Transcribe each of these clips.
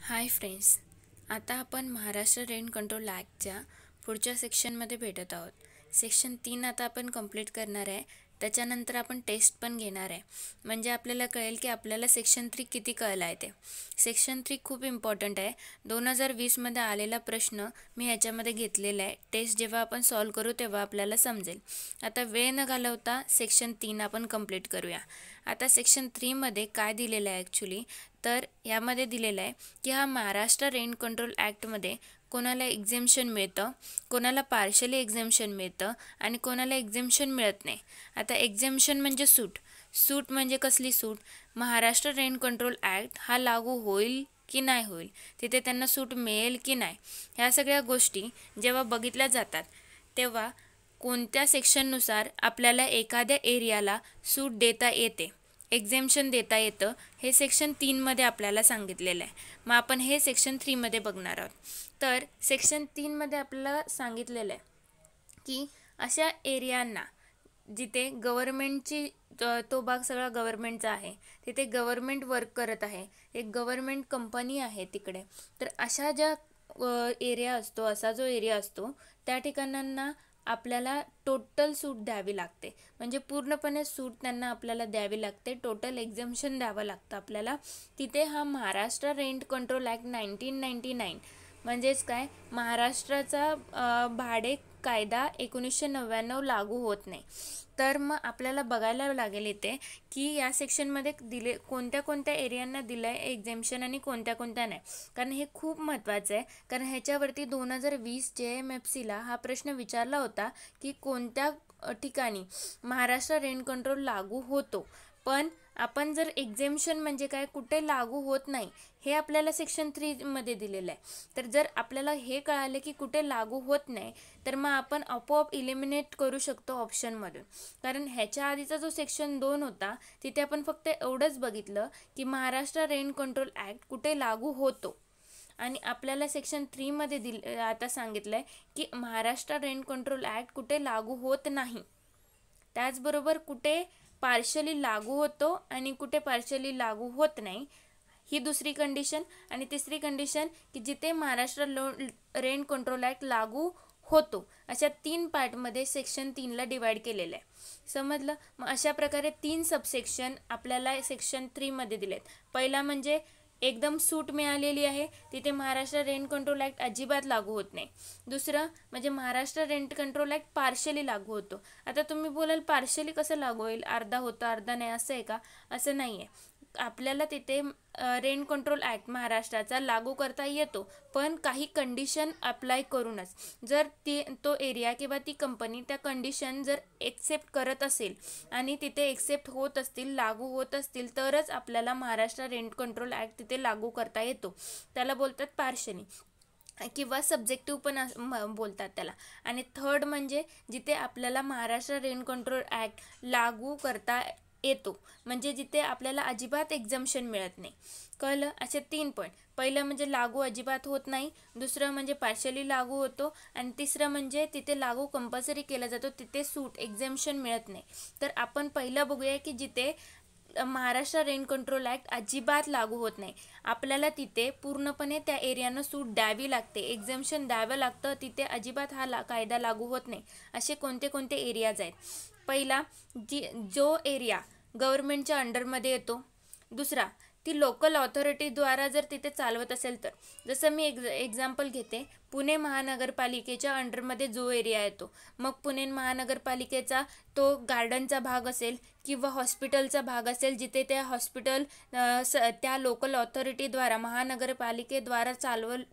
Hi friends, आता आपण Maharashtra rent control ॲक्टच्या पुढच्या सेक्शनमध्ये भेटत आहोत। सेक्शन 3 आता आपण कंप्लीट करणार आहे। त्याच्यानंतर आपण टेस्ट पण घेणार आहे, म्हणजे आपल्याला कळेल की आपल्याला सेक्शन 3 किती कळलं आहे ते। सेक्शन 3 खूप इम्पॉर्टंट आहे। 2020 मध्ये आलेला प्रश्न मी ह्याच्यामध्ये घेतलेला आहे। टेस्ट जेव्हा आपण सॉल्व करू तेव्हा आपल्याला समजेल। आता वेळ न घालवता सेक्शन 3 आपण कंप्लीट करूया। आता सेक्शन 3 मध्ये काय दिलेलं आहे ॲक्च्युली, तर यामध्ये दिलेलं आहे की हा महाराष्ट्र रेंट कंट्रोल ॲक्टमध्ये कोणाला एक्झेम्पशन मिळतं, कोणाला पार्शली एक्झेम्पशन मिळतं आणि कोणाला एक्झेम्पशन मिळत नाही। आता एक्झेम्पशन म्हणजे सूट म्हणजे कसली सूट? महाराष्ट्र रेंट कंट्रोल ॲक्ट हा लागू होईल की नाही होईल, तिथे त्यांना सूट मिळेल की नाही, ह्या सगळ्या गोष्टी जेव्हा बघितल्या जातात तेव्हा कोणत्या सेक्शननुसार आपल्याला एखाद्या एरियाला सूट देता येते, एक्झेम्पशन देता येतं, हे सेक्शन 3 मध्ये आपल्याला सांगितलेलं आहे। मग आपण हे सेक्शन 3 मध्ये बघणार आहोत। तर सेक्शन 3 मध्ये आपल्याला सांगितलेलं आहे की अशा एरियांना जिथे गव्हर्नमेंटची तो भाग सगळा गव्हर्नमेंटचा आहे, तिथे गव्हर्नमेंट वर्क करत आहे, एक गव्हर्नमेंट कंपनी आहे तिकडे, तर अशा ज्या एरिया असतो, असा जो एरिया असतो त्या ठिकाणांना आपल्याला टोटल सूट द्यावी लागते, म्हणजे पूर्णपणे सूट त्यांना आपल्याला द्यावी लागते, टोटल एक्झेम्पशन द्यावं लागतं आपल्याला। तिथे हा महाराष्ट्र रेंट कंट्रोल ॲक्ट 1999 म्हणजेच काय, महाराष्ट्राचा भाडे कायदा 1999 लागू होत नाही। तर मग आपल्याला बघायला लागेल इथे की या सेक्शनमध्ये दिले कोणत्या कोणत्या एरियांना दिलं आहे एक्झेम्पशन आणि कोणत्या कोणत्या नाही, कारण हे खूप महत्त्वाचं आहे। कारण ह्याच्यावरती 2020 JMFCला हा प्रश्न विचारला होता की कोणत्या ठिकाणी महाराष्ट्र रेंट कंट्रोल लागू होतो, पण आपण जर एक्झेम्पशन म्हणजे काय, कुठे लागू होत नाही, हे आपल्याला सेक्शन 3 मध्ये दिलेलं आहे। तर जर आपल्याला हे कळाले की कुठे लागू होत नाही, तर मग आपण आपोआप इलिमिनेट करू शकतो ऑप्शनमधून। कारण ह्याच्या आधीचा जो सेक्शन 2 होता तिथे आपण फक्त एवढंच बघितलं की महाराष्ट्र रेंट कंट्रोल ॲक्ट कुठे लागू होतो, आणि आपल्याला सेक्शन 3 मध्ये आता सांगितलं आहे की महाराष्ट्र रेंट कंट्रोल ॲक्ट कुठे लागू होत नाही, त्याचबरोबर कुठे पार्शली लागू होतो आणि कुठे पार्शली लागू होत नाही, ही दुसरी कंडिशन। आणि तिसरी कंडिशन की जिथे महाराष्ट्र रेंट कंट्रोल ॲक्ट लागू होतो, अशा 3 पार्टमध्ये सेक्शन 3 ला डिवाइड केलेलं आहे। समजलं? मग अशा प्रकारे 3 सबसेक्शन आपल्याला सेक्शन 3 मध्ये दिलेत। पहिला म्हणजे एकदम सूट मिळालेली आहे, तिथे महाराष्ट्र रेंट कंट्रोल ॲक्ट अजिबात लागू होत नाही। दुसरं म्हणजे Maharashtra rent control act partially लागू होतो। आता तुम्ही बोलाल पार्शली कसं लागू होईल, अर्धा होतं अर्धा नाही, असं आहे का? असं नाही आहे। आपल्याला तिथे रेंट कंट्रोल ॲक्ट महाराष्ट्राचा लागू करता येतो, पण काही कंडिशन अप्लाय करूनच। जर तो एरिया किंवा ती कंपनी त्या कंडिशन जर एक्सेप्ट करत असेल आणि तिथे एक्सेप्ट होत असतील, लागू होत असतील, तरच आपल्याला महाराष्ट्र रेंट कंट्रोल ॲक्ट तिथे लागू करता येतो। त्याला बोलतात पार्शली किंवा सब्जेक्टिव्ह पण बोलतात त्याला। आणि थर्ड म्हणजे जिथे आपल्याला महाराष्ट्र रेंट कंट्रोल ॲक्ट लागू करता येतो, म्हणजे जिथे आपल्याला अजिबात एक्झम्पशन मिळत नाही। कळलं? असे 3 पॉईंट। पहिलं म्हणजे लागू अजिबात होत नाही, दुसरं म्हणजे पार्शली लागू होतो, आणि तिसरं म्हणजे तिथे लागू कंपल्सरी केला जातो, तिथे सूट एक्झम्पशन मिळत नाही। तर आपण पहिलं बघूया की जिथे महाराष्ट्र रेंट कंट्रोल ॲक्ट अजिबात लागू होत नाही, आपल्याला तिथे पूर्णपणे त्या एरियानं सूट द्यावी लागते, एक्झम्पशन द्यावं लागतं, तिथे अजिबात हा कायदा लागू होत नाही। असे कोणते कोणते एरियाज आहेत? पहिला, जो एरिया गव्हर्नमेंटच्या अंडरमध्ये येतो। दुसरा, ती लोकल ऑथॉरिटीद्वारा जर तिथे चालवत असेल तर, जसं मी एक्झाम्पल घेते, पुणे महानगरपालिकेच्या अंडरमध्ये जो एरिया येतो, मग पुणे महानगरपालिकेचा तो गार्डनचा भाग असेल किंवा हॉस्पिटलचा भाग असेल, जिथे त्या हॉस्पिटल त्या लोकल ऑथॉरिटीद्वारा महानगरपालिकेद्वारा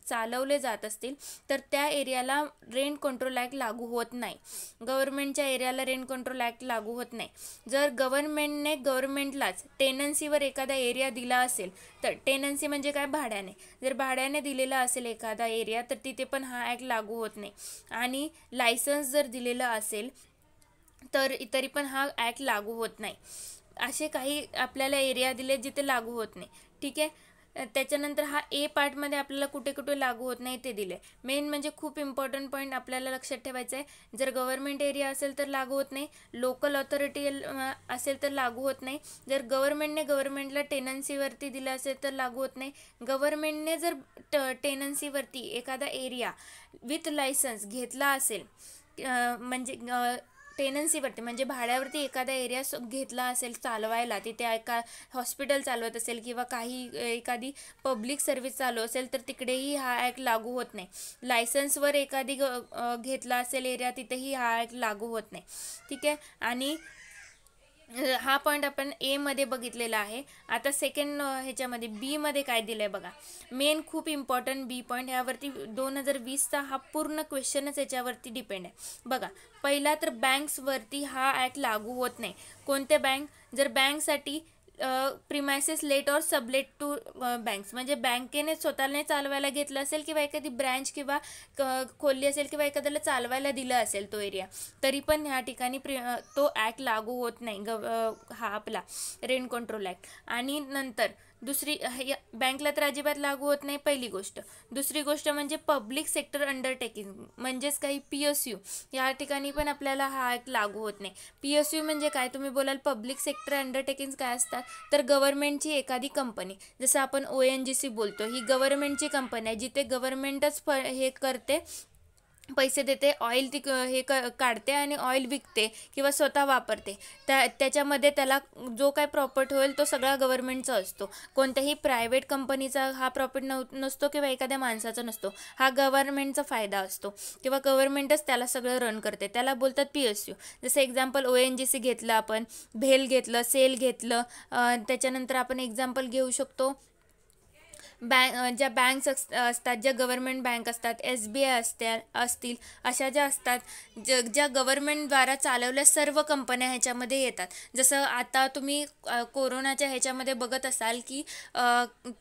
चालवले जात असतील, तर त्या एरियाला रेंट कंट्रोल ॲक्ट लागू होत नाही। गव्हर्नमेंटच्या एरियाला रेंट कंट्रोल ॲक्ट लागू होत नाही। जर गव्हर्नमेंटने गव्हर्नमेंटलाच टेनन्सीवर एखादा एरिया दिला असेल, तर टेनन्सी म्हणजे काय, भाड्याने, जर भाड्याने दिलेला असेल एखादा एरिया, तर तिथे पण हा ॲक्ट लागू होत नाही। आणि लायसन्स जर दिलेलं असेल तर तरी पण हा ॲक्ट लागू होत नाही। असे काही आपल्याला एरिया दिले जिथे लागू होत नाही, ठीक आहे। त्याच्यानंतर हा ए पार्टमध्ये आपल्याला कुठे कुठे लागू होत नाही ते दिले. मेन म्हणजे खूप इम्पॉर्टंट पॉईंट आपल्याला लक्षात ठेवायचं आहे. जर गव्हर्नमेंट एरिया असेल तर लागू होत नाही, लोकल ऑथॉरिटी असेल तर लागू होत नाही, जर गव्हर्नमेंटला टेनन्सीवरती दिलं असेल तर लागू होत नाही, गव्हर्नमेंटने जर टेनन्सीवरती एखादा एरिया विथ लायसन्स घेतला असेल, म्हणजे टेनन्सीवरती म्हणजे भाड्यावरती एखादा एरिया घेतला असेल चालवायला, तिथे एका हॉस्पिटल चालवत असेल किंवा एखादी पब्लिक सर्व्हिस चालू असेल तर तिकडेही हा ॲक्ट लागू होत नाही. लायसन्सवर एखादी घेतला असेल एरिया तिथेही हा ॲक्ट लागू होत नाही. ठीक आहे. आणि हा पॉईंट आपण ए मध्ये बघितलेला आहे. आता सेकंड ह्याच्यामध्ये बी मध्ये काय दिलंय बघा. मेन खूप इम्पॉर्टंट बी पॉईंट, यावरती 2020चा हा पूर्ण क्वेश्चनच याच्यावरती डिपेंड आहे. बघा, पहिला तर बँक्सवरती हा ॲक्ट लागू होत नाही. कोणत्या बँक? जर बँकसाठी premises let or sublet to banks, म्हणजे बँकेने स्वतःने चालवायला घेतलं असेल किंवा एखादी ब्रँच किंवा खोलली असेल किंवा एखाद्याला चालवायला दिलं असेल तो एरिया, तरी पण ह्या ठिकाणी तो ॲक्ट लागू होत नाही, हा आपला रेंट कंट्रोल ॲक्ट. आणि नंतर दुसरी बँकला तर अजिबात लागू होत नाही, पहिली गोष्ट. दुसरी गोष्ट म्हणजे पब्लिक सेक्टर अंडरटेकिंग, म्हणजेच काही PSU, या ठिकाणी पण आपल्याला हा ॲक्ट लागू होत नाही. PSU म्हणजे काय? तुम्ही बोलाल पब्लिक सेक्टर अंडरटेकिंग काय असतात, तर गव्हर्नमेंटची एखादी कंपनी, जसं आपण ONGC बोलतो, ही गव्हर्नमेंटची कंपनी आहे, जिथे गव्हर्नमेंटच हे करते, पैसे देते, ऑइल काढते आणि ऑइल विकते किंवा स्वतः वापरते. त्याच्यामध्ये त्याला जो काय प्रॉफिट होईल तो सगळा गव्हर्नमेंटचा असतो. कोणत्याही प्रायव्हेट कंपनीचा हा प्रॉफिट नसतो किंवा एखाद्या माणसाचा नसतो. हा गव्हर्नमेंटचा फायदा असतो किंवा गव्हर्नमेंटच त्याला सगळं रन करते. त्याला बोलतात PSU. जसं एक्झाम्पल ONGC घेतलं आपण, भेल घेतलं, सेल घेतलं. त्याच्यानंतर आपण एक्झाम्पल घेऊ शकतो ज्या बँक्स असतात, ज्या गव्हर्नमेंट बँक असतात, SBI असतील, अशा ज्या असतात ज्या गव्हर्नमेंटद्वारा चालवल्या सर्व कंपन्या ह्याच्यामध्ये येतात. जसं आता तुम्ही कोरोनाच्या ह्याच्यामध्ये बघत असाल की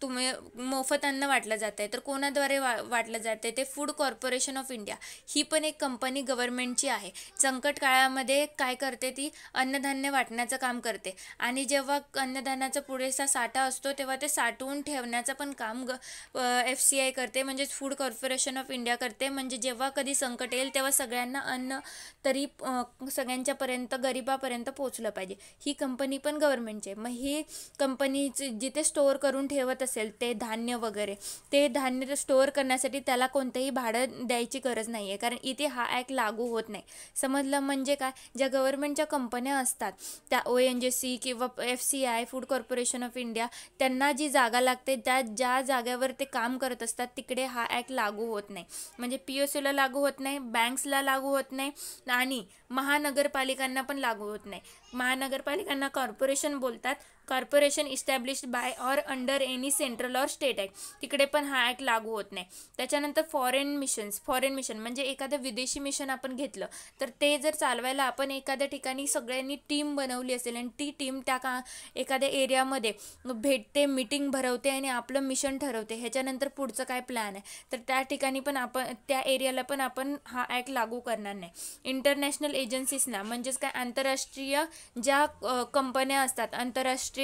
तुम्ही मोफत अन्न वाटलं जात आहे, तर कोणाद्वारे वाटलं जात आहे? ते फूड कॉर्पोरेशन ऑफ इंडिया. ही पण एक कंपनी गव्हर्नमेंटची आहे. संकट काळामध्ये काय करते? ती अन्नधान्य वाटण्याचं काम करते. आणि जेव्हा अन्नधान्याचा पुरेसा साठा असतो तेव्हा ते साठवून ठेवण्याचं पण काम FCI करते, म्हणजेच फूड कॉर्पोरेशन ऑफ इंडिया करते. म्हणजे जेव्हा कधी संकट येईल तेव्हा सगळ्यांना अन्न तरी सगळ्यांच्यापर्यंत, गरिबापर्यंत पोहोचलं पाहिजे. ही कंपनी पण गव्हर्नमेंटची आहे. मग ही कंपनी जिथे स्टोअर करून ठेवत असेल ते धान्य वगैरे, ते धान्य स्टोअर करण्यासाठी त्याला कोणतंही भाडं द्यायची गरज नाही आहे, कारण इथे हा ॲक्ट लागू होत नाही. समजलं म्हणजे काय? ज्या गव्हर्नमेंटच्या कंपन्या असतात त्या ONGC किंवा FCI, food corporation of India, त्यांना जी जागा लागते, ज्या जागेवर ते काम करत असतात तिकडे हा ॲक्ट लागू होत नाही. म्हणजे PSUला लागू होत नाही, बँक्सला लागू होत नाही आणि महानगरपालिकांना पण लागू होत नाही. महानगरपालिकांना कॉर्पोरेशन बोलतात. Corporation established by or under any central or state act, तिकडे पण हा ॲक्ट लागू होत नाही. त्याच्यानंतर फॉरेन मिशन म्हणजे एखादं विदेशी मिशन आपण घेतलं तर ते जर चालवायला आपण एखाद्या ठिकाणी सगळ्यांनी टीम बनवली असेल आणि ती टीम त्या एखाद्या एरियामध्ये भेटते, मीटिंग भरवते आणि आपलं मिशन ठरवते, ह्याच्यानंतर पुढचं काय प्लॅन आहे, तर त्या ठिकाणी पण आपण त्या एरियाला पण आपण हा ॲक्ट लागू करणार नाही. इंटरनॅशनल एजन्सीजना, म्हणजेच काय, आंतरराष्ट्रीय ज्या कंपन्या असतात, आंतरराष्ट्रीय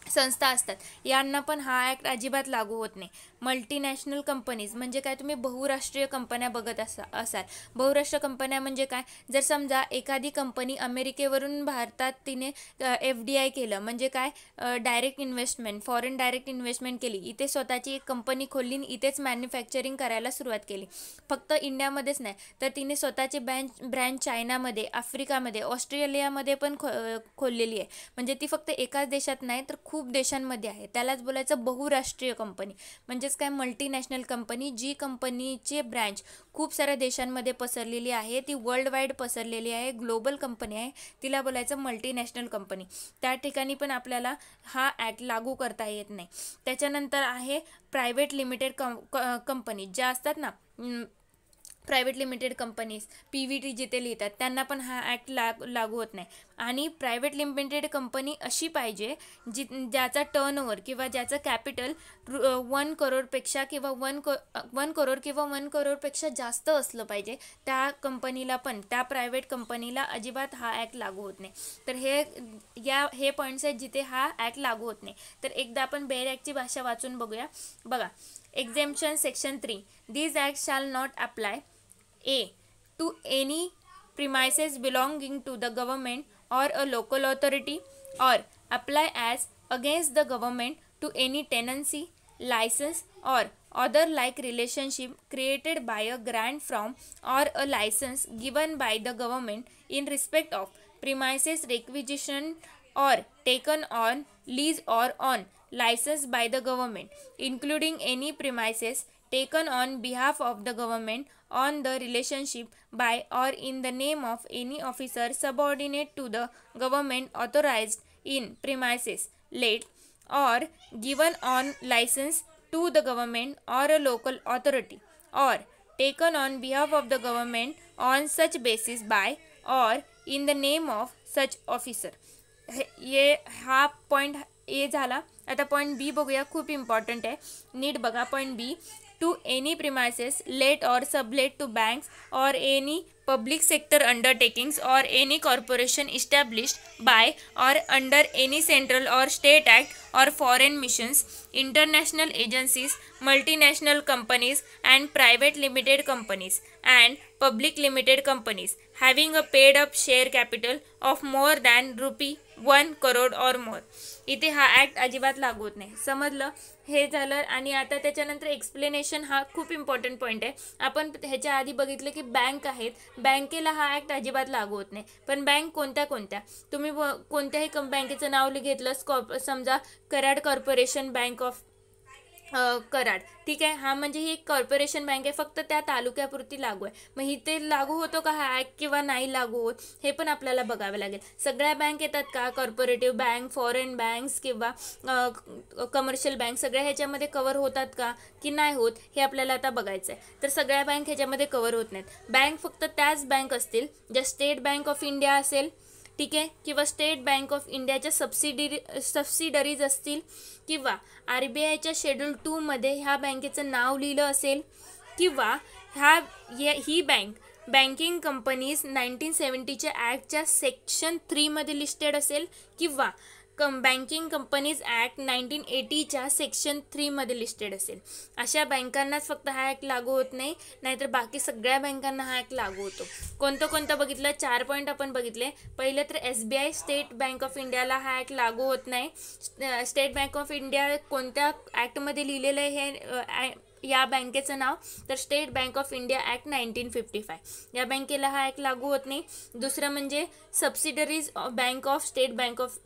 संस्था असतात, यांना पण हा ॲक्ट अजिबात लागू होत नाही. मल्टीनॅशनल कंपनीज म्हणजे काय? तुम्ही बहुराष्ट्रीय कंपन्या बघत असाल. बहुराष्ट्रीय कंपन्या म्हणजे काय? जर समजा एखादी कंपनी अमेरिकेवरून भारतात तिने FDI केलं, म्हणजे काय? Direct investment, foreign direct investment केली, इथे स्वतःची एक कंपनी खोलली, इथेच मॅन्युफॅक्चरिंग करायला सुरुवात केली. फक्त इंडियामध्येच नाही, तर तिने स्वतःची ब्रँच चायनामध्ये, आफ्रिकामध्ये, ऑस्ट्रेलियामध्ये पण खोललेली आहे. म्हणजे ती फक्त एकाच देशात नाही तर खूप देशांमध्ये आहे. त्यालाच बोलायचं बहुराष्ट्रीय कंपनी. म्हणजेच काय? Multinational company. जी कंपनीची ब्रँच खूप साऱ्या देशांमध्ये पसरलेली आहे, ती वर्ल्ड वाईड पसरलेली आहे, ग्लोबल कंपनी आहे, तिला बोलायचं मल्टीनॅशनल कंपनी. त्या ठिकाणी पण आपल्याला हा ॲक्ट लागू करता येत नाही. त्याच्यानंतर आहे प्रायव्हेट लिमिटेड कंपनी, ज्या असतात ना, प्रायव्हेट लिमिटेड कंपनीज, PVT जिथे लिहितात, त्यांना पण हा ॲक्ट लागू होत नाही. आणि प्रायव्हेट लिमिटेड कंपनी अशी पाहिजे ज्याचा टर्नओव्हर किंवा ज्याचं कॅपिटल 1 करोडपेक्षा किंवा 1 करोड किंवा 1 करोडपेक्षा जास्त असलं पाहिजे. त्या कंपनीला पण, त्या प्रायव्हेट कंपनीला अजिबात हा ॲक्ट लागू होत नाही. तर हे पॉईंट्स आहेत जिथे हा ॲक्ट लागू होत नाही. तर एकदा आपण बेअर ॲक्टची भाषा वाचून बघूया. बघा, एक्झेम्पशन section 3, these acts shall not apply a to any premises belonging to the government or a local authority, or apply as against the government to any tenancy, license or other like relationship created by a grant from or a license given by the government in respect of premises requisitioned or taken on lease or on license by the government, including any premises taken on behalf of the government on the relationship by or in the name of any officer subordinate to the government authorized in premises let or given on license to the government or a local authority, or taken on behalf of the government on such basis by or in the name of such officer. हा point A झाला. आता point बी बघूया, खूप important आहे, नीट बघा. Point B, to any premises let or sublet to banks or any public sector undertakings or any corporation established by or under any central or state act or foreign missions, international agencies, multinational companies and private limited companies and public limited companies having a paid up share capital of more than ₹1 crore or more. इथे हा act अजिबात लागू होत नाही. समजलं? हे झालं. आणि आता त्याच्यानंतर एक्सप्लेनेशन हा खूप इम्पॉर्टंट पॉईंट आहे. आपण ह्याच्या आधी बघितलं की बँक आहेत, बँकेला हा ॲक्ट अजिबात लागू होत नाही. पण बँक कोणत्या तुम्ही कोणत्याही बँकेचं नाव घेतलं, समजा Karad corporation bank of Karad, ठीक आहे. हा म्हणजे ही एक कॉर्पोरेशन बँक आहे, फक्त त्या तालुक्यापुरती लागू आहे. मग इथे लागू होतो का हा ॲक्ट किंवा नाही लागू होत, हे पण आपल्याला बघावं लागेल. सगळ्या बँक येतात का, कॉर्पोरेटिव्ह बँक, फॉरेन बँक्स किंवा कमर्शियल बँक, सगळ्या ह्याच्यामध्ये कवर होतात का की नाही होत, हे आपल्याला आता बघायचं आहे. तर सगळ्या बँक ह्याच्यामध्ये कवर होत नाहीत. बँक फक्त त्याच बँक असतील ज्या स्टेट बँक ऑफ इंडिया असेल, ठीक आहे, किंवा स्टेट बँक ऑफ इंडियाच्या सबसिडरीज असतील, किंवा RBIच्या शेड्यूल 2 मध्ये ह्या बँकेचं नाव लिहिलं असेल, किंवा ही बँकिंग कंपनीज 1970च्या ॲक्टच्या सेक्शन 3 मध्ये लिस्टेड असेल, किंवा बँकिंग कंपनीज ॲक्ट 1980च्या सेक्शन 3 मध्ये लिस्टेड असेल. अशा बँकांनाच फक्त हा ॲक्ट लागू होत नाही, नाहीतर बाकी सगळ्या बँकांना हा ॲक्ट लागू होतो. कोणतं बघितलं, 4 पॉईंट आपण बघितले. पहिलं तर SBI स्टेट बँक ऑफ इंडियाला हा ॲक्ट लागू होत नाही. स्टेट बँक ऑफ इंडिया कोणत्या ॲक्टमध्ये लिहिलेलं आहे हे या बँकेचं नाव, तर state Bank of India act 1955, या बँकेला हा ॲक्ट लागू होत नाही. दुसरं म्हणजे subsidiaries bank of State Bank of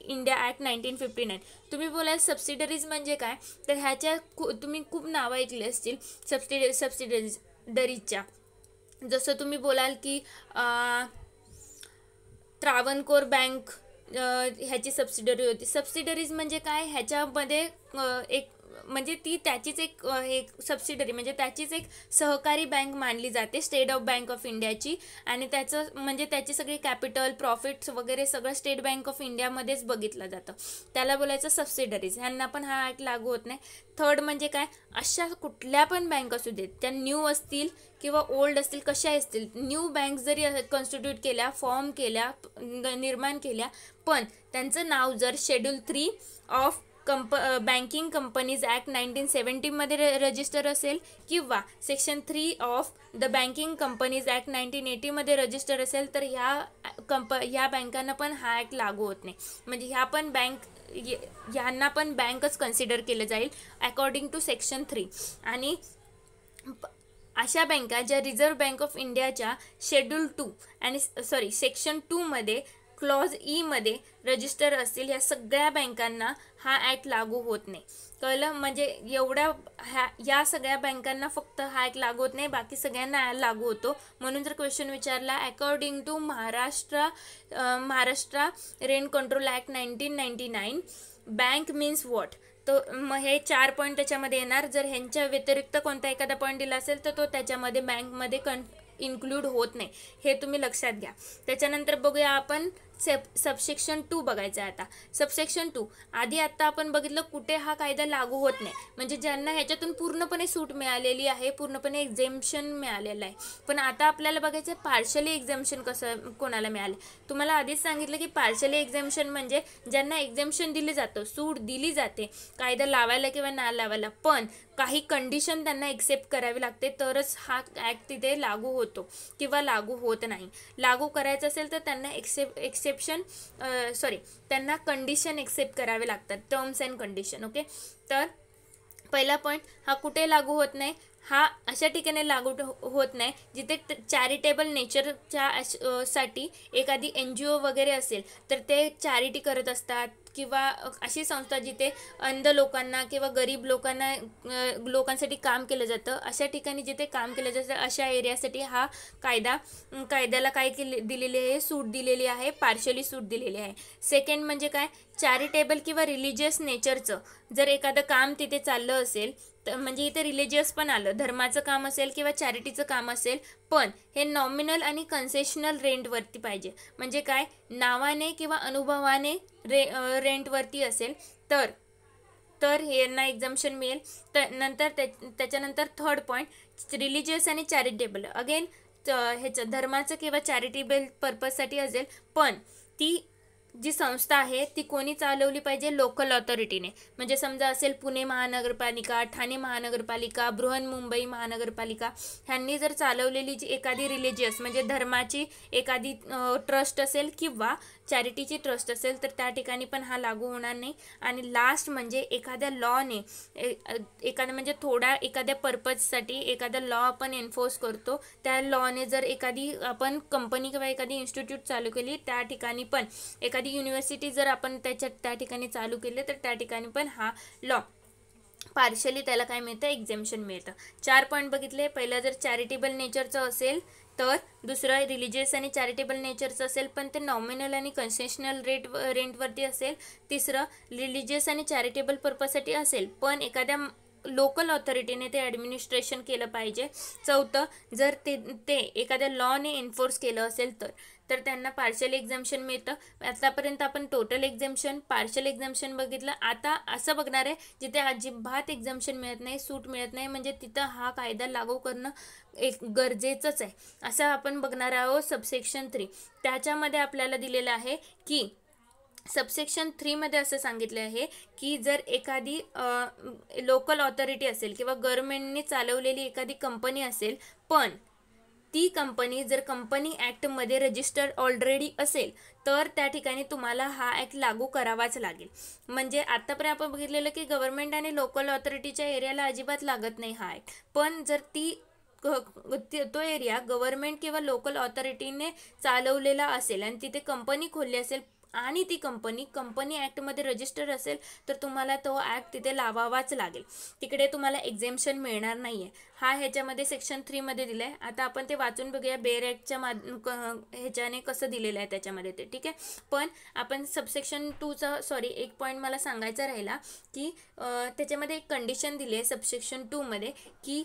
India act 1959. तुम्ही बोलाल सबसिडरीज म्हणजे काय, तर ह्याच्या तुम्ही खूप नावं ऐकली असतील सबसिडरीजच्या. जसं तुम्ही बोलाल की त्रावणकोर बँक ह्याची सबसिडरी होती. सबसिडरीज म्हणजे काय, ह्याच्यामध्ये एक म्हणजे ती त्याचीच एक सबसिडरी म्हणजे त्याचीच एक सहकारी बँक मानली जाते स्टेट बँक ऑफ इंडियाची, आणि त्याचं म्हणजे त्याची सगळी कॅपिटल प्रॉफिट्स वगैरे सगळं स्टेट बँक ऑफ इंडियामध्येच बघितलं जातं, त्याला बोलायचं सबसिडरीज. ह्यांना पण हा ॲक्ट लागू होत नाही. थर्ड म्हणजे काय, अशा कुठल्या पण बँक असू देत, त्या न्यू असतील किंवा ओल्ड असतील, कशा असतील, न्यू बँक जरी कॉन्स्टिट्यूट केल्या, फॉर्म केल्या, निर्माण केल्या, पण त्यांचं नाव जर schedule 3 of banking companies act 1970 मध्ये रजिस्टर असेल, किंवा section 3 of the banking companies act 1980 मध्ये रजिस्टर असेल, तर ह्या बँकांना पण हा ॲक्ट लागू होत नाही. म्हणजे ह्यांना पण बँकच कन्सिडर केलं जाईल अकॉर्डिंग टू सेक्शन 3. आणि अशा बँका ज्या रिझर्व्ह बँक ऑफ इंडियाच्या शेड्यूल 2 आणि सेक्शन 2 मध्ये क्लॉज ई मध्ये रजिस्टर असतील, ह्या सगळ्या बँकांना हा ॲक्ट लागू होत नाही. कळलं? म्हणजे या सगळ्या बँकांना फक्त हा ॲक्ट लागू होत नाही, बाकी सगळ्यांना लागू होतो. म्हणून जर क्वेश्चन विचारला according to Maharashtra rent control act 1999 bank means what, तर मग हे 4 पॉईंट त्याच्यामध्ये येणार. जर ह्यांच्या व्यतिरिक्त कोणता एखादा पॉईंट दिला असेल तर तो त्याच्यामध्ये बँकमध्ये इन्क्लूड होत नाही, हे तुम्ही लक्षात घ्या. त्याच्यानंतर बघूया आपण सबसेक्शन 2 बघायचं आहे आता. सबसेक्शन 2 आधी आत्ता आपण बघितलं कुठे हा कायदा लागू होत नाही, म्हणजे ज्यांना ह्याच्यातून पूर्णपणे सूट मिळालेली आहे, पूर्णपणे एक्झेम्पशन मिळालेलं आहे. पण आता आपल्याला बघायचं आहे पार्शली एक्झेम्पशन कसं कोणाला मिळालं. तुम्हाला आधीच सांगितलं की पार्शली एक्झेम्पशन म्हणजे ज्यांना एक्झेम्पशन दिलं जातं, सूट दिली जाते कायदा लावायला किंवा नाही लावायला, पण काही कंडिशन त्यांना एक्सेप्ट करावी लागते तरच हा ॲक्ट तिथे लागू होतो किंवा लागू होत नाही. लागू करायचं असेल तर त्यांना त्यांना कंडिशन एक्सेप्ट करावे लागतात, टर्म्स अँड कंडिशन. ओके, तर पहिला पॉईंट, हा कुठे लागू होत नाही, हा अशा ठिकाणी लागू होत नाही जिथे चॅरिटेबल नेचरच्या साठी एखादी NGO वगैरे असेल तर ते चॅरिटी करत असतात, किंवा अशी संस्था जिथे अंध लोकांना किंवा गरीब लोकांसाठी काम केलं जातं, अशा ठिकाणी जिथे काम केलं जातं अशा एरियासाठी हा कायद्याला काय दिलेली आहे, सूट दिलेली आहे, पार्शली सूट दिलेली आहे. सेकंड म्हणजे काय, चॅरिटेबल किंवा रिलिजियस नेचरचं जर एखादं काम तिथे चाललं असेल तर, म्हणजे इथे रिलिजियस पण आलं, धर्माचं काम असेल किंवा चॅरिटीचं काम असेल, पण हे नॉमिनल आणि कन्सेशनल रेंटवरती पाहिजे. म्हणजे काय, नावाने किंवा अनुभवाने रेंटवरती असेल तर यांना एक्झम्पशन मिळेल. तर त्याच्यानंतर थर्ड पॉईंट, रिलिजियस आणि चॅरिटेबल, अगेन ह्याचं धर्माचं किंवा चॅरिटेबल पर्पजसाठी असेल, पण ती जी संस्था आहे ती कोणी चालवली पाहिजे, लोकल ऑथॉरिटीने. म्हणजे समजा असेल पुणे महानगरपालिका, ठाणे महानगरपालिका, बृहन्मुंबई महानगरपालिका, ह्यांनी जर चालवलेली जी एखादी रिलिजियस म्हणजे धर्माची एखादी ट्रस्ट असेल किंवा चॅरिटीची ट्रस्ट असेल तर त्या ठिकाणी पण हा लागू होणार नाही. आणि लास्ट म्हणजे एखाद्या लॉने एखाद्या पर्पजसाठी एखादा लॉ आपण एन्फोर्स करतो, त्या लॉने जर एखादी आपण कंपनी किंवा एखादी इन्स्टिट्यूट चालू केली, त्या ठिकाणी पण एखादी युनिव्हर्सिटी जर आपण त्या ठिकाणी चालू केले तर त्या ठिकाणी पण हा लॉ पार्शली त्याला काय मिळतं, एक्झेम्पशन मिळतं. 4 पॉईंट बघितले. पहिलं जर चॅरिटेबल नेचरचं असेल तर, दुसरं रिलिजियस आणि चॅरिटेबल नेचरचं असेल पण ते नॉमिनल आणि कन्सेशनल रेंटवरती असेल. तिसरं रिलिजियस आणि चॅरिटेबल पर्पजसाठी असेल पण एखाद्या लोकल ऑथॉरिटीने ते ॲडमिनिस्ट्रेशन केलं पाहिजे. चौथं, जर ते एखाद्या लॉने एन्फोर्स केलं असेल तर त्यांना पार्शल एक्झम्पशन मिळतं. आतापर्यंत आपण टोटल एक्झम्पशन, पार्शल एक्झम्पशन बघितलं. आता असं बघणार आहे जिथे अजिबात एक्झम्पशन मिळत नाही, सूट मिळत नाही, म्हणजे तिथं हा कायदा लागू करणं एक गरजेचंच आहे, असं आपण बघणार आहोत. सबसेक्शन 3 त्याच्यामध्ये आपल्याला दिलेलं आहे की सबसेक्शन 3 मध्ये असं सांगितलं आहे की जर एखादी लोकल ऑथॉरिटी असेल किंवा गव्हर्नमेंटने चालवलेली एखादी कंपनी असेल, पण ती कंपनी जर कंपनी ॲक्टमध्ये रजिस्टर ऑलरेडी असेल तर त्या ठिकाणी तुम्हाला हा ॲक्ट लागू करावाच लागेल. म्हणजे आत्तापर्यंत आपण बघितलेलं की गव्हर्नमेंट आणि लोकल ऑथॉरिटीच्या एरियाला अजिबात लागत नाही हा ॲक्ट, पण जर तो एरिया गव्हर्नमेंट किंवा लोकल ऑथॉरिटीने चालवलेला असेल आणि तिथे कंपनी खोलली असेल आणि ती कंपनी ॲक्टमध्ये रजिस्टर असेल तर तुम्हाला तो ॲक्ट तिथे लावावाच लागेल. तिकडे तुम्हाला एक्झेम्पशन मिळणार नाही आहे. हा ह्याच्यामध्ये सेक्शन 3 मध्ये दिलं आहे. आता आपण ते वाचून बघूया बेअर ॲक्टच्या ह्याच्याने कसं दिलेलं आहे त्याच्यामध्ये ते, ठीक आहे. पण आपण सबसेक्शन 2चा एक पॉईंट मला सांगायचा राहिला की त्याच्यामध्ये एक कंडिशन दिली आहे सबसेक्शन 2 मध्ये की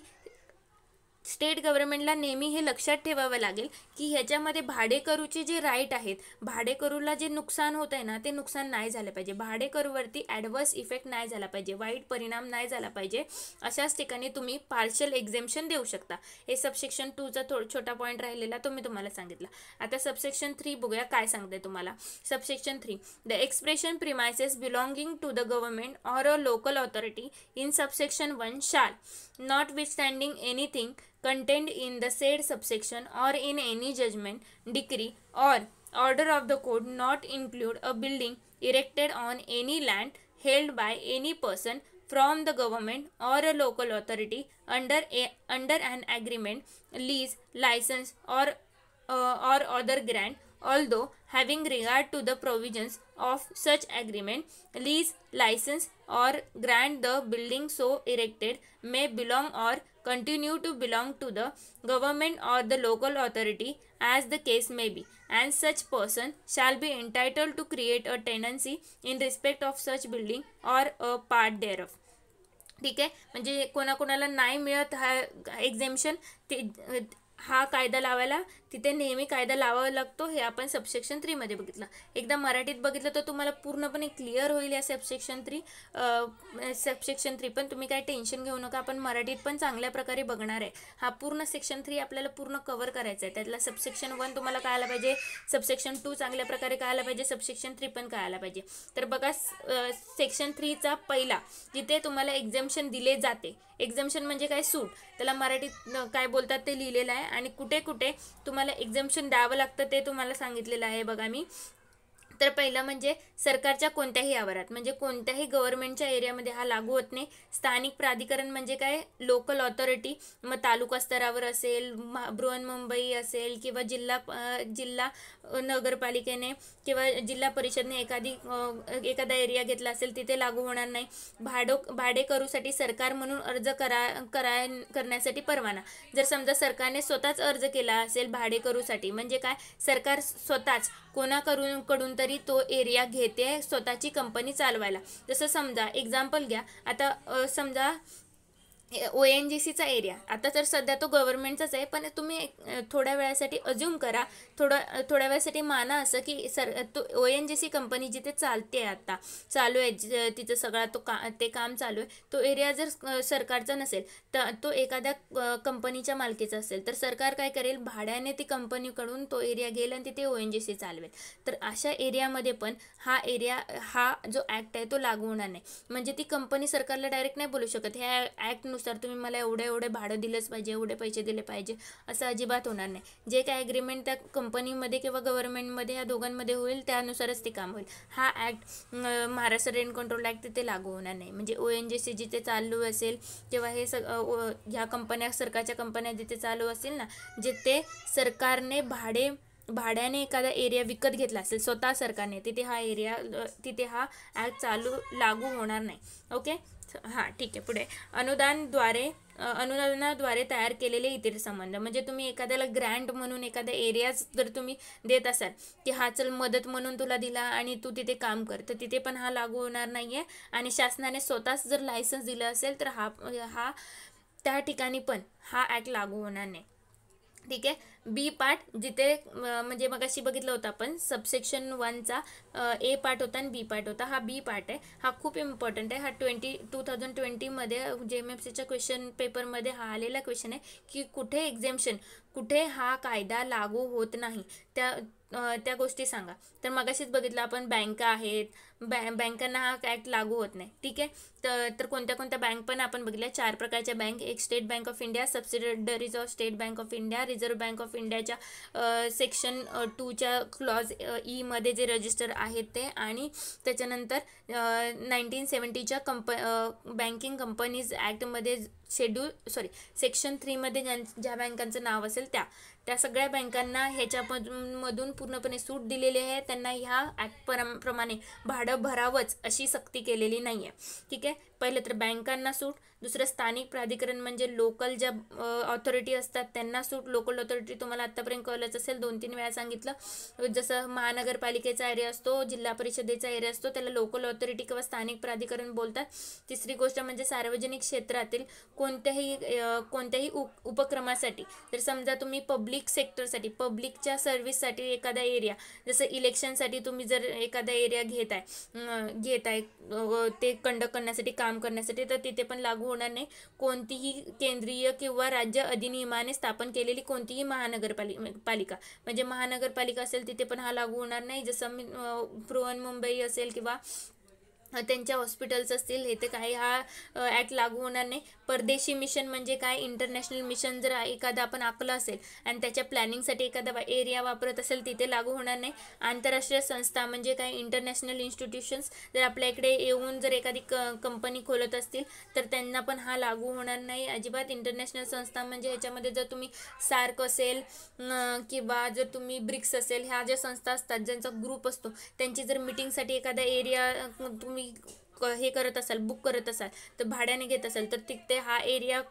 स्टेट गव्हर्नमेंटला नेहमी हे लक्षात ठेवावं लागेल की ह्याच्यामध्ये भाडेकरूचे जे राईट आहेत, भाडेकरूला जे नुकसान होत आहे ना ते नुकसान नाही झालं पाहिजे, भाडेकरूवरती ॲडवर्स इफेक्ट नाही झाला पाहिजे, वाईट परिणाम नाही झाला पाहिजे, अशाच ठिकाणी तुम्ही पार्शल एक्झेम्पशन देऊ शकता. हे सबसेक्शन 2चा छोटा पॉईंट राहिलेला तो मी तुम्हाला सांगितला. आता सबसेक्शन 3 बघूया काय सांगते तुम्हाला. Subsection 3, the expression premises belonging to the government or a local authority in subsection 1 shall notwithstanding anything contained in the said subsection or in any judgment, decree or order of the court not include a building erected on any land held by any person from the government or a local authority under an agreement, lease, license or other grant, although having regard to the provisions of such agreement, lease, license or grant, the building so erected may belong or continue to belong to the government or the local authority as the case may be, and such person shall be entitled to create a tenancy in respect of such building or a part thereof. ठीक आहे. म्हणजे कोणाकोणाला नाही मिळत हा एक्झेम्पशन, ते हा कायदा लावायला तिथे नेहमी कायदा लावावा लागतो, हे आपण सबसेक्शन 3 मध्ये बघितलं. एकदा मराठीत बघितलं तर तुम्हाला पूर्णपणे क्लिअर होईल या सबसेक्शन 3 पण तुम्ही काय टेन्शन घेऊ नका, आपण मराठीत पण चांगल्या प्रकारे बघणार आहे. हा पूर्ण सेक्शन 3 आपल्याला पूर्ण कव्हर करायचा आहे. त्यातला सबसेक्शन 1 तुम्हाला कळायला पाहिजे, सबसेक्शन 2 चांगल्या प्रकारे कळायला पाहिजे, सबसेक्शन 3 पण कळायला पाहिजे. तर बघा, सेक्शन 3चा पहिला जिथे तुम्हाला एक्झम्पशन दिले जाते, एक्झम्पशन म्हणजे काय, सूट, त्याला मराठीत काय बोलतात ते लिहिलेलं आहे. आणि कुठे कुठे तुम्हाला एक्झम्पशन द्यावं लागतं ते तुम्हाला सांगितलेलं आहे बघा मी. तर पहिलं म्हणजे सरकारच्या कोणत्याही आवारात, म्हणजे कोणत्याही गव्हर्नमेंटच्या एरियामध्ये हा लागू होत नाही. स्थानिक प्राधिकरण म्हणजे काय, लोकल ऑथॉरिटी, मग तालुका स्तरावर असेल, बृहन्मुंबई असेल, किंवा जिल्हा नगरपालिकेने किंवा जिल्हा परिषदने एखादा एरिया घेतला असेल तिथे लागू होणार नाही. भाडेकरूसाठी सरकार म्हणून अर्ज करण्यासाठी परवाना. जर समजा सरकारने स्वतःच अर्ज केला असेल भाडेकरूसाठी, म्हणजे काय, सरकार स्वतःच कोणाकडून तरी तो एरिया घेते स्वतःची कंपनी चालवायला. जसं समजा एक्झाम्पल घ्या, आता समजा ONGCचा एरिया, आता तर सध्या तो गव्हर्नमेंटचाच आहे, पण तुम्ही थोड्या वेळासाठी अज्युम करा, थोड्या वेळासाठी माना असं की तो ONGC कंपनी जिथे चालते, आता चालू आहे तिचं सगळा ते काम चालू आहे, तो एरिया जर सरकारचा नसेल तर तो एखाद्या कंपनीच्या मालकीचा असेल, तर सरकार काय करेल, भाड्याने ती कंपनीकडून तो एरिया घेईल आणि तिथे ONGC चालवेल. तर अशा एरियामध्ये पण हा जो ॲक्ट आहे तो लागू होणार नाही. म्हणजे ती कंपनी सरकारला डायरेक्ट नाही बोलू शकत, ह्या ॲक्टनुसार तुम्ही मला एवढे भाडं दिलंच पाहिजे, एवढे पैसे दिले पाहिजे, असं अजिबात होणार नाही. जे काय ॲग्रीमेंट त्या कंपनीमध्ये किंवा गव्हर्नमेंटमध्ये या दोघांमध्ये होईल त्यानुसारच ते काम होईल. हा act Maharashtra rent control act तिथे लागू होणार नाही. म्हणजे ONGC जिथे चालू असेल किंवा हे ह्या कंपन्या, सरकारच्या कंपन्या जिथे चालू असतील ना, जिथे सरकारने भाड्याने एखादा एरिया विकत घेतला असेल स्वतः सरकारने, तिथे हा ॲक्ट लागू होणार नाही. ओके, हां ठीक आहे. पुढे अनुदानाद्वारे तयार केलेले इतर संबंध, म्हणजे तुम्ही एखाद्याला ग्रँट म्हणून एखादा एरियाज जर तुम्ही देत असाल की हा चल मदत म्हणून तुला दिला आणि तू तिथे काम कर, तर तिथे पण हा लागू होणार नाही आहे. आणि शासनाने स्वतःच जर लायसन्स दिलं असेल तर हा त्या ठिकाणी पण हा ॲक्ट लागू होणार नाही. ठीक आहे. बी पार्ट, जिथे म्हणजे मगाशी बघितलं होतं आपण सबसेक्शन 1चा ए पार्ट होता आणि बी पार्ट होता, हा बी पार्ट आहे. हा खूप इम्पॉर्टंट आहे. हा 2020 मध्ये JMFCच्या क्वेश्चन पेपरमध्ये हा आलेला क्वेश्चन आहे की कुठे हा कायदा लागू होत नाही, त्या गोष्टी सांगा. तर मगाशीच बघितलं आपण, बँका आहेत, बँकांना हा ॲक्ट लागू होत नाही. ठीक आहे. तर कोणत्या बँक पण आपण बघितल्या, 4 प्रकारच्या बँक, एक State Bank of India, subsidiaries of State Bank of India, Reserve Bank of इंडियाच्या सेक्शन 2च्या क्लॉज E मध्ये जे रजिस्टर आहेत ते, आणि त्याच्यानंतर 1970च्या बँकिंग कंपनीज ॲक्टमध्ये सेक्शन 3 मध्ये ज्या बँकांचं नाव असेल त्या सगळ्या बँकांना ह्याच्यामधून पूर्णपणे सूट दिलेली आहे. त्यांना ह्या ॲक्ट प्रमाणे भाडं भरावंच अशी सक्ती केलेली नाही आहे. ठीक आहे. पहिलं तर बँकांना सूट, दुसरं स्थानिक प्राधिकरण म्हणजे लोकल ज्या ऑथॉरिटी असतात त्यांना सूट. लोकल ऑथॉरिटी तुम्हाला आत्तापर्यंत कळलंच असेल, 2-3 वेळा सांगितलं. जसं महानगरपालिकेचा एरिया असतो, जिल्हा परिषदेचा एरिया असतो, त्याला लोकल ऑथॉरिटी किंवा स्थानिक प्राधिकरण बोलतात. तिसरी गोष्ट म्हणजे सार्वजनिक क्षेत्रातील कोणत्याही उपक्रमासाठी, जर समजा तुम्ही पब्लिक सेक्टरसाठी, पब्लिकच्या सर्व्हिससाठी एखादा एरिया, जसं इलेक्शनसाठी तुम्ही जर एखादा एरिया घेताय ते कंडक्ट करण्यासाठी, काम करण्यासाठी, तर तिथे पण लागू होणार नाही. कोणतीही केंद्रीय किंवा राज्य अधिनियमाने स्थापन केलेली कोणतीही महानगरपालिका, म्हणजे महानगरपालिका असेल तिथे पण हा लागू होणार नाही. जसं बृहन्मुंबई असेल किंवा त्यांच्या हॉस्पिटल्स असतील, हे तर काही हा ॲक्ट लागू होणार नाही. परदेशी मिशन म्हणजे काय, इंटरनॅशनल मिशन जर एखादा आपण आखलं असेल आणि त्याच्या प्लॅनिंगसाठी एखादा एरिया वापरत असेल तिथे लागू होणार नाही. आंतरराष्ट्रीय संस्था म्हणजे काय, इंटरनॅशनल इन्स्टिट्यूशन्स जर आपल्या इकडे येऊन जर एखादी कंपनी खोलत असतील तर त्यांना पण हा लागू होणार नाही अजिबात. इंटरनॅशनल संस्था म्हणजे ह्याच्यामध्ये जर तुम्ही सार्क असेल किंवा जर तुम्ही ब्रिक्स असेल, ह्या ज्या संस्था असतात ज्यांचा ग्रुप असतो, त्यांची जर मिटिंगसाठी एखादा एरिया तुम्ही हे करत असाल, बुक करत असाल, तर भाड्याने घेत असाल, तर तिथे हा एरिया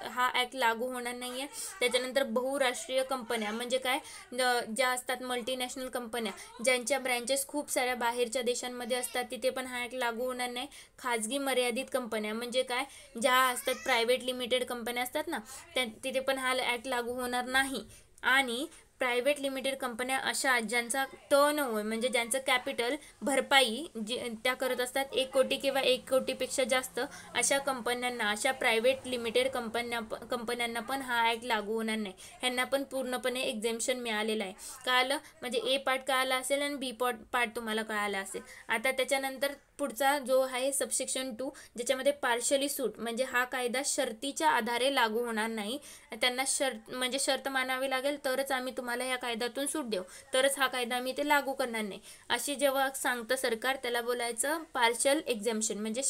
हा ॲक्ट लागू होणार नाही आहे. त्याच्यानंतर बहुराष्ट्रीय कंपन्या म्हणजे काय, ज्या असतात मल्टीनॅशनल कंपन्या, ज्यांच्या ब्रँचेस खूप साऱ्या बाहेरच्या देशांमध्ये असतात, तिथे पण हा ॲक्ट लागू होणार नाही. खाजगी मर्यादित कंपन्या म्हणजे काय, ज्या असतात प्रायव्हेट लिमिटेड कंपन्या असतात ना, तिथे पण हा ॲक्ट लागू होणार नाही. आणि प्रायव्हेट लिमिटेड कंपन्या अशा ज्यांचा टर्नओव्हर म्हणजे ज्यांचं कॅपिटल भरपाई जे त्या करत असतात 1 कोटी किंवा 1 कोटीपेक्षा जास्त, अशा कंपन्यांना, अशा प्रायव्हेट लिमिटेड कंपन्यांना पण हा ॲक्ट लागू होणार नाही. ह्यांना पण पूर्णपणे एक्झेम्पशन मिळालेलं आहे. कळालं, म्हणजे ए पार्ट कळाला असेल आणि बी पार्ट तुम्हाला कळाला असेल. आता त्याच्यानंतर पुढचा जो आहे सबसेक्शन 2, ज्याच्यामध्ये पार्शली सूट, म्हणजे हा कायदा शर्तीच्या आधारे लागू होणार नाही. त्यांना म्हणजे शर्त मानावी लागेल तरच आम्ही तुम्हाला या कायद्यातून सूट देऊ, तरच हा कायदा आम्ही ते लागू करणार नाही, अशी जेव्हा सांगतं सरकार, त्याला बोलायचं पार्शल एक्झेम्पशन. म्हणजे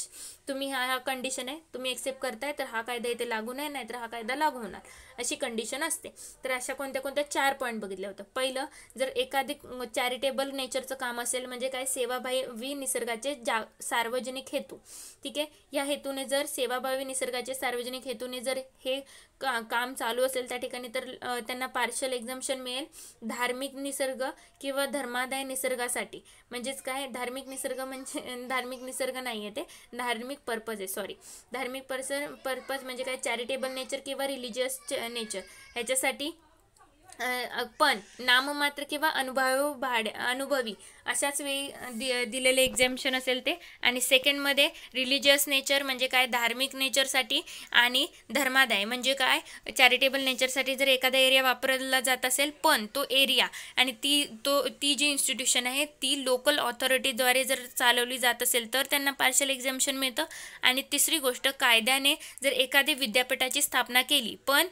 तुम्ही हा कंडिशन आहे, तुम्ही एक्सेप्ट करताय तर हा कायदा इथे लागू नाही तर हा कायदा लागू होणार, अशी कंडिशन असते. तर अशा कोणत्या 4 पॉईंट बघितले होते. पहिलं, जर एखादी चॅरिटेबल नेचरचं काम असेल, म्हणजे काय, सेवाभावी निसर्गाचे सार्वजनिक हेतू, ठीक आहे, या हेतूने जर सेवाभावी निसर्गाचे सार्वजनिक हेतूने जर हे काम चालू असेल त्या ठिकाणी, तर त्यांना पार्शल एक्झम्पशन मिळेल. धार्मिक निसर्ग किंवा धर्मादाय निसर्गासाठी, म्हणजेच काय, धार्मिक निसर्ग म्हणजे धार्मिक निसर्ग नाही आहे, ते धार्मिक पर्पज आहे, सॉरी, धार्मिक पर्पज म्हणजे काय, चॅरिटेबल नेचर किंवा रिलिजियस नेचर, ह्याच्यासाठी पण नाममात्र किंवा अनुभवी अशाच वेळी दिलेले एक्झेम्पशन असेल ते. आणि सेकंडमध्ये रिलिजियस नेचर म्हणजे काय, धार्मिक नेचरसाठी, आणि धर्मादाय म्हणजे काय, चॅरिटेबल नेचरसाठी जर एखादा एरिया वापरला जात असेल पण तो एरिया आणि ती जी इन्स्टिट्यूशन आहे ती लोकल ऑथॉरिटीद्वारे जर चालवली जात असेल तर त्यांना पार्शल एक्झेम्पशन मिळतं. आणि तिसरी गोष्ट, कायद्याने जर एखादी विद्यापीठाची स्थापना केली पण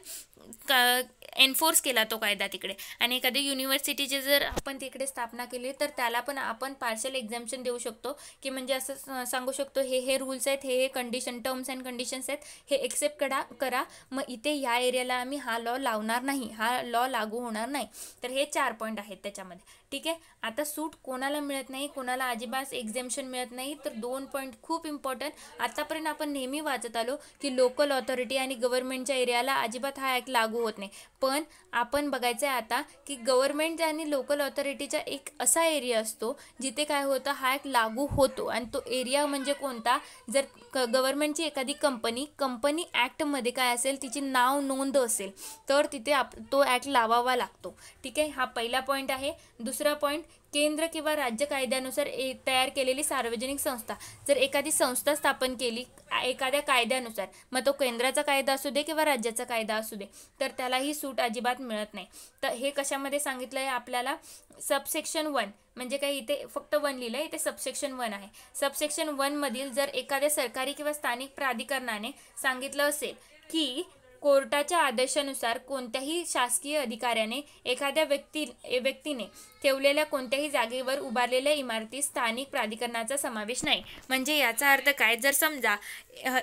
एन्फोर्स केला तो कायदा तिकडे, आणि एखादी युनिव्हर्सिटीची जर आपण तिकडे स्थापना केली तर त्याला पण आपण पार्शल एक्झेम्पशन देऊ शकतो, की म्हणजे असं सांगू शकतो हे रूल्स आहेत, हे कंडिशन, टर्म्स अँड कंडिशन्स आहेत, हे एक्सेप्ट करा, मग इथे या एरियाला आम्ही हा लॉ लावणार नाही, हा लॉ लागू होणार नाही. तर हे 4 पॉईंट आहेत त्याच्यामध्ये, ठीक आहे. आता सूट कोणाला मिळत नाही, कोणाला अजिबात एक्झेम्पशन मिळत नाही, तर 2 पॉईंट खूप इम्पॉर्टंट. आतापर्यंत आपण नेहमी वाचत आलो की लोकल ऑथॉरिटी आणि गव्हर्नमेंटच्या एरियाला अजिबात हा ॲक्ट लागू होत नाही, पण आपण बघायचं आहे आता की गव्हर्नमेंट आणि लोकल ऑथॉरिटीचा एक असा एरिया असतो जिथे काय होतं, हा ॲक्ट लागू होतो. आणि तो एरिया म्हणजे कोणता, जर गव्हर्नमेंटची एखादी कंपनी ॲक्टमध्ये काय असेल, तिची नाव नोंद असेल, तर तिथे तो ॲक्ट लावावा लागतो, ठीक आहे. हा पहिला पॉईंट आहे. दुसरा पॉईंट, केंद्र किंवा राज्य कायद्यानुसार तयार केलेली सार्वजनिक संस्था, जर एखादी संस्था स्थापन केली एखाद्या कायद्यानुसार, मग तो केंद्राचा कायदा असू दे किंवा राज्याचा कायदा असू दे, तर त्यालाही सूट अजिबात मिळत नाही. तर हे कशामध्ये सांगितलं आहे आपल्याला, सबसेक्शन 1, म्हणजे काय, इथे फक्त 1 लिहिलं आहे, इथे सबसेक्शन 1 आहे. सबसेक्शन 1 मधील जर एखाद्या सरकारी किंवा स्थानिक प्राधिकरणाने सांगितलं असेल की कोर्टाच्या आदेशानुसार कोणत्याही शासकीय अधिकाऱ्याने एखाद्या व्यक्तीने ठेवलेल्या कोणत्याही जागेवर उभारलेल्या इमारतीत स्थानिक प्राधिकरणाचा समावेश नाही. म्हणजे याचा अर्थ काय, जर समजा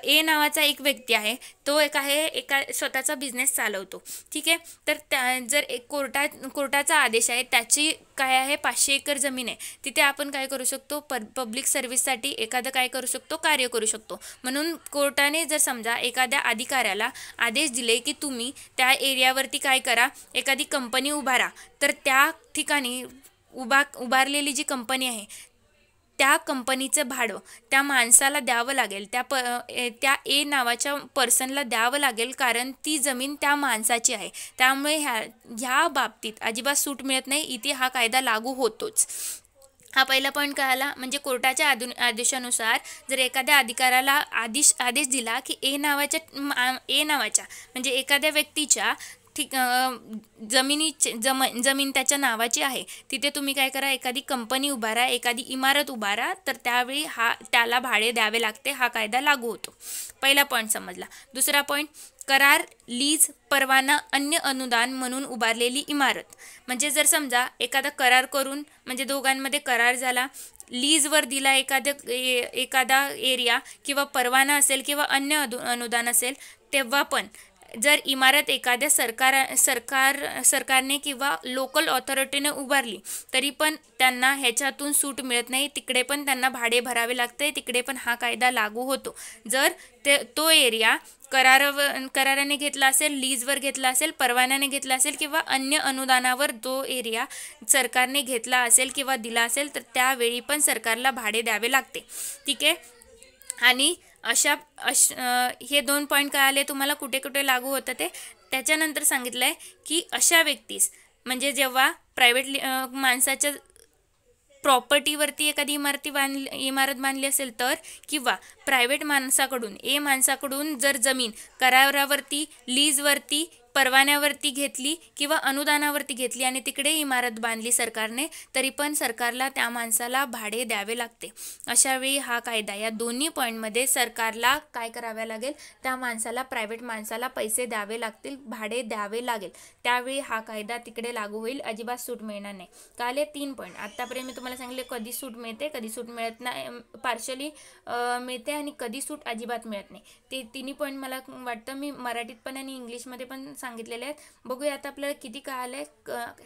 ए नावाचा एक व्यक्ती आहे, तो एका स्वतःचा बिझनेस चालवतो, ठीक आहे. तर जर एक कोर्टाचा आदेश आहे, त्याची काय आहे 500 एकर जमीन आहे, तिथे आपण काय करू शकतो, पब्लिक सर्व्हिससाठी एखादं काय करू शकतो, कार्य करू शकतो. म्हणून कोर्टाने जर समजा एखाद्या अधिकाऱ्याला आदेश दिले की तुम्ही त्या एरियावरती काय करा, एखादी कंपनी उभारा, तर त्या ठिकाणी उभारलेली जी कंपनी आहे त्या कंपनीचं भाडं त्या माणसाला द्यावं लागेल, त्या ए नावाच्या पर्सनला द्यावं लागेल, कारण ती जमीन त्या माणसाची आहे. त्यामुळे ह्या बाबतीत अजिबात सूट मिळत नाही, इथे हा कायदा लागू होतोच. हा पहिला पॉईंट कळाला. म्हणजे कोर्टाच्या आदेशानुसार जर एखाद्या अधिकाऱ्याला आदेश दिला की ए नावाच्या म्हणजे एखाद्या व्यक्तीच्या जमीन त्याच्या नावाची आहे, तिथे तुम्ही काय करा, एखादी कंपनी उभारा, एखादी इमारत उभारा, तर त्यावेळी त्याला भाडे द्यावे लागते, हा कायदा लागू होतो. पहिला पॉईंट समजला. दुसरा पॉईंट, करार, लीज, परवाना, अन्य अनुदान म्हणून उभारलेली इमारत, म्हणजे जर समजा एखादा करार करून, म्हणजे दोघांमध्ये करार झाला, लीजवर दिला एखादा एरिया, किंवा परवाना असेल किंवा अन्य अनुदान असेल, तेव्हा पण जर इमारत एखाद्या सरकारने किंवा लोकल ऑथॉरिटीने उभारली तरी पण त्यांना ह्याच्यातून सूट मिळत नाही, तिकडे पण त्यांना भाडे भरावे लागते, तिकडे पण हा कायदा लागू होतो. जर तो एरिया कराराने घेतला असेल, लीजवर घेतला असेल, परवान्याने घेतला असेल किंवा अन्य अनुदानावर जो एरिया सरकारने घेतला असेल किंवा दिला असेल तर त्यावेळी पण सरकारला भाडे द्यावे लागते. ठीक आहे. आणि हे 2 पॉईंट काय आले तुम्हाला, कुठे कुठे लागू होतं ते. त्याच्यानंतर सांगितलं आहे की अशा व्यक्तीस म्हणजे जेव्हा प्रायव्हेट माणसाच्या प्रॉपर्टीवरती एखादी इमारत बांधली असेल तर, किंवा प्रायव्हेट माणसाकडून जर जमीन करारावरती, लीजवरती, परवान्यावरती घेतली किंवा अनुदानावरती घेतली आणि तिकडे इमारत बांधली सरकारने, तरी पण सरकारला त्या माणसाला भाडे द्यावे लागते. अशावेळी हा कायदा, या दोन्ही पॉईंटमध्ये सरकारला काय करावे लागेल, त्या माणसाला, प्रायव्हेट माणसाला पैसे द्यावे लागतील, भाडे द्यावे लागेल. त्यावेळी हा कायदा तिकडे लागू होईल, अजिबात सूट मिळणार नाही. काले 3 पॉईंट आत्तापर्यंत मी तुम्हाला सांगितले, कधी सूट मिळते, कधी सूट मिळत नाही, पार्शली मिळते आणि कधी सूट अजिबात मिळत नाही. ते तिन्ही पॉईंट मला वाटतं मी मराठीत पण आणि इंग्लिशमध्ये पण सांगितलेले आहेत. बघूया आता आपल्याला किती कळालंय.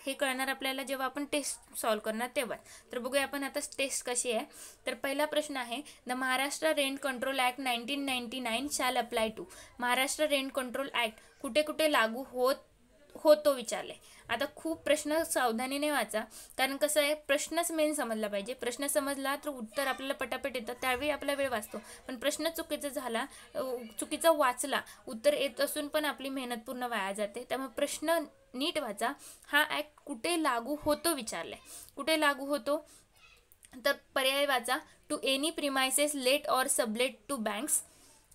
हे कळणार आपल्याला जेव्हा आपण टेस्ट सॉल्व करणार तेव्हा. तर बघूया आपण आता टेस्ट कशी आहे. तर पहिला प्रश्न आहे, the Maharashtra rent control act 1999 shall apply to. Maharashtra rent control act कुठे कुठे लागू होतो विचारले. आता खूप प्रश्न सावधानीने वाचा, कारण कसं आहे, प्रश्नच मेन समजला पाहिजे. प्रश्न समजला तर उत्तर आपल्याला पटापट येतं, त्यावेळी आपला वेळ वाचतो. पण प्रश्न चुकीचा वाचला, उत्तर येत असून पण आपली मेहनत पूर्ण वाया जाते. त्यामुळे प्रश्न नीट वाचा. हा ॲक्ट कुठे लागू होतो विचारलाय. कुठे लागू होतो तर पर्याय वाचा. To any premises let or sublet to banks.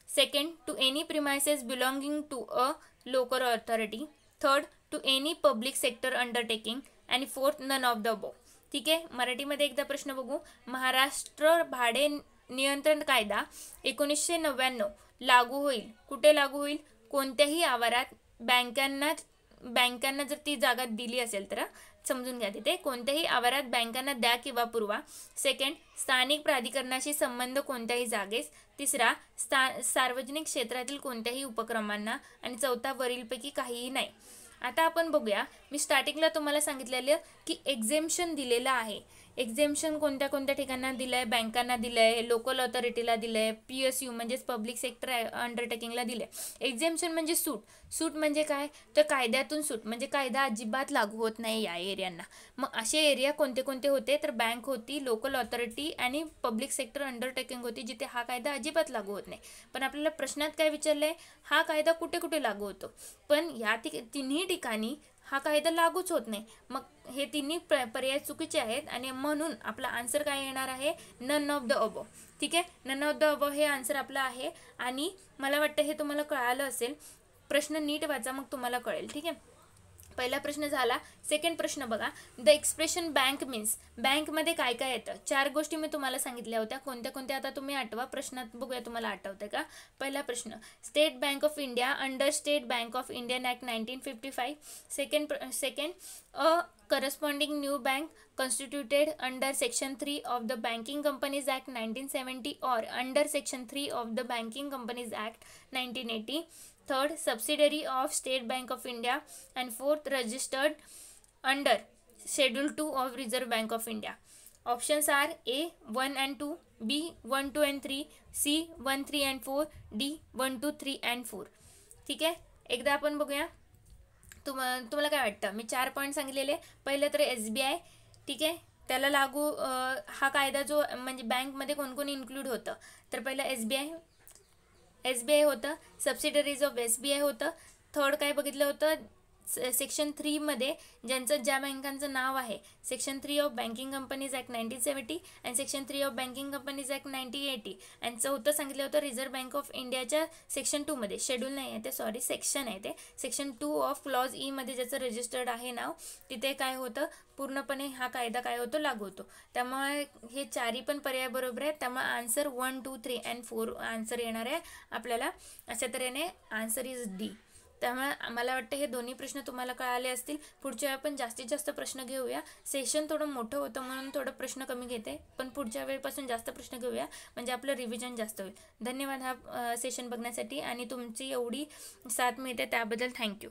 Second, to any premises belonging to a local authority. Third, to any public sector undertaking. आणि fourth, none of the above. ठीक आहे. मराठीमध्ये एकदा प्रश्न बघू. महाराष्ट्र भाडे नियंत्रण कायदा 1999 लागू होईल. कुठे लागू होईल? कोणत्याही आवारात बँकांना जर ती जागा दिली असेल तर समजून घ्या. तिथे कोणत्याही आवारात बँकांना द्या किंवा पुरवा. सेकंड, स्थानिक प्राधिकरणाशी संबंध कोणत्याही जागेस. तिसरा, सार्वजनिक क्षेत्रातील कोणत्याही उपक्रमांना. आणि चौथा, वरीलपैकी काहीही नाही. आता आपण बघूया. मी स्टार्टिंगला तुम्हाला सांगितलेलं की एक्झेम्पशन दिलेलं आहे. एक्झेम्पशन कोणत्या कोणत्या ठिकाणांना दिलं आहे, बँकांना दिलं आहे, लोकल ऑथॉरिटीला दिलं आहे, PSU म्हणजेच पब्लिक सेक्टर अंडरटेकिंगला दिलं आहे. एक्झेम्पशन म्हणजे सूट. सूट म्हणजे काय तर कायद्यातून सूट, म्हणजे कायदा अजिबात लागू होत नाही या एरियांना. मग असे एरिया कोणते कोणते होते तर बँक होती, लोकल ऑथॉरिटी आणि पब्लिक सेक्टर अंडरटेकिंग होती, जिथे हा कायदा अजिबात लागू होत नाही. पण आपल्याला प्रश्नात काय विचारलं आहे, हा कायदा कुठे कुठे लागू होतो. पण या तिन्ही ठिकाणी हा कायदा लागूच होत नाही. मग हे तिन्ही पर्याय चुकीचे आहेत आणि म्हणून आपला आन्सर काय येणार आहे, नन ऑफ द अबोव. ठीक आहे. नन ऑफ द अबोव हे आन्सर आपलं आहे. आणि मला वाटतं हे तुम्हाला कळालं असेल. प्रश्न नीट वाचा, मग तुम्हाला कळेल. ठीक आहे. पहिला प्रश्न झाला. सेकंड प्रश्न बघा. The expression bank means. बँकमध्ये काय काय येतं. 4 गोष्टी मी तुम्हाला सांगितल्या होत्या. कोणत्या कोणत्या आता तुम्ही आठवा. प्रश्नात बघूया तुम्हाला आठवतंय का. पहिला प्रश्न, state Bank of India under state Bank of Indian act 1955. Second, a corresponding new bank constituted under section 3 of the Banking Companies Act 1970 or under section 3 of the Banking Companies Act 1980. Third, subsidiary of State Bank of India. And fourth, registered under Schedule 2 of Reserve Bank of India. Options are A 1 and 2, B 1, 2 and 3, C 1, 3 and 4, D 1, 2, 3 and 4. ठीक आहे. एकदा आपण बघूया तुम्हाला काय वाटतं. मी 4 point सांगितलेले. पहिलं तर SBI. ठीक आहे. त्याला लागू हा कायदा जो म्हणजे बँकमध्ये कोण कोण इन्क्लूड होतं तर पहिलं SBI होतं. सबसिडरीज ऑफ SBI होतं. थर्ड काय बघितलं होतं, सेक्शन 3 मध्ये ज्या बँकांचं नाव आहे, section 3 of banking companies act 1970 and section 3 of banking companies act 1980. And चौथं सांगितलं होतं रिझर्व्ह बँक ऑफ इंडियाच्या सेक्शन 2 मध्ये. शेड्यूल नाही आहे ते, सॉरी, सेक्शन आहे ते. सेक्शन 2 ऑफ क्लॉज E मध्ये ज्याचं रजिस्टर्ड आहे नाव, तिथे काय होतं, पूर्णपणे हा कायदा काय होतो, लागू होतो. त्यामुळे हे 4ही पण पर्याय बरोबर आहेत. त्यामुळे आन्सर 1, 2, 3 अँड 4 आन्सर येणार आहे आपल्याला. अशा तऱ्हेने आन्सर इज D. त्यामुळे मला वाटतं हे दोन्ही प्रश्न तुम्हाला कळाले असतील. पुढच्या वेळी आपण जास्तीत जास्त प्रश्न घेऊया. सेशन थोडं मोठं होतं म्हणून थोडं प्रश्न कमी घेते, पण पुढच्या वेळेपासून जास्त प्रश्न घेऊया म्हणजे आपलं रिव्हिजन जास्त होईल. धन्यवाद हा सेशन बघण्यासाठी आणि तुमची एवढी साथ मिळते त्याबद्दल थँक्यू.